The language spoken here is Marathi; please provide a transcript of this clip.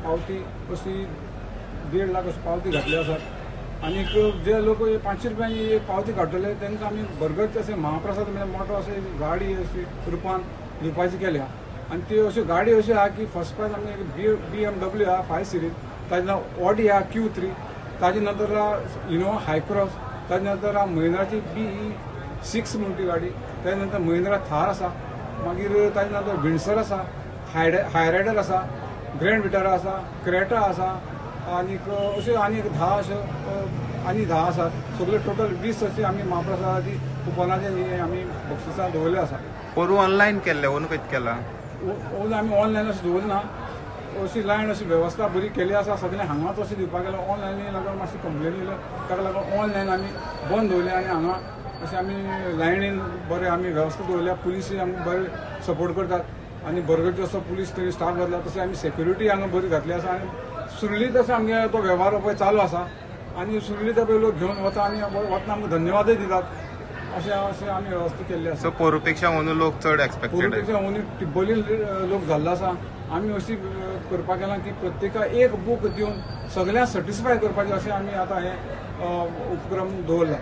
पावती अशी 1.5 लाख अशी पावती घातली आसात. आणि जे लोक 500 रुपयांनी पावती काडटले तांकां आमी भरगतचे असे महाप्रसाद म्हणजे मोठो असे गाडी अशी रुपान दिवपाची केल्या. आणि ती अशी गाडी अशी आहा की फर्स्ट प्राइज आमी BMW आहा 5 सिरीज, ताजे नंतर ऑडी आहा Q3, ताजे नंतर इनोवा हायक्रॉस, ताजे नंतर महिंद्राची BE6 म्हणून ती गाडी, ताजे नंतर महिंद्रा थार आसा, मागीर ताजे नंतर विंडसर आसा, हायरायडर आसा, ग्रँड विटारा आसा, क्रेटा आसा, आनीक अशे आनीक 10 अशे आनी 10 आसात. सगळे टोटल 20 अशी आमी महाप्रसादाची कुपनाचे आमी बक्षिसां दवरले आसा. पोरू ऑनलायन केल्ले ओनू कशें केला? ओन आमी ऑनलायन अशें दवरना, अशी लायन अशी वेवस्था बरी केली आसा. सगळें हांगाच अशें दिवपाक गेलो. ऑनलायनी लागून मातशी कंप्लेन येयल्यो, ताका लागून ऑनलायन आमी बंद दवरले. आनी हांगा अशें आमी लायनीन बरें आमी वेवस्था दवरल्या. पुलीसूय आमकां बरें सपोर्ट करतात. आनी बरगत जसो पुलीस थंय स्टाफ घातला तशें आमी सेक्युरिटी हांगा बरी घातली आसा. आनी सुरळीत अशें आमगे तो वेव्हार पळय चालू आसा. आनी सुरळीत पळय लोक घेवन वता आनी वतना आमकां धन्यवादय दितात. अशें आमी वेवस्था केल्ली आसा. सो पोरू पेक्षा ओनू लोक चड एक्सपेक्टेड पोरूपेक्षा ओनली टिब्बोली लोक जाल्लो आसा. आमी अशी करपाक गेला की प्रत्येकाक एक बूक दिवन सगळ्यांक सॅटिस्फाय करपाचें अशें आमी आतां हे उपक्रम दवरला.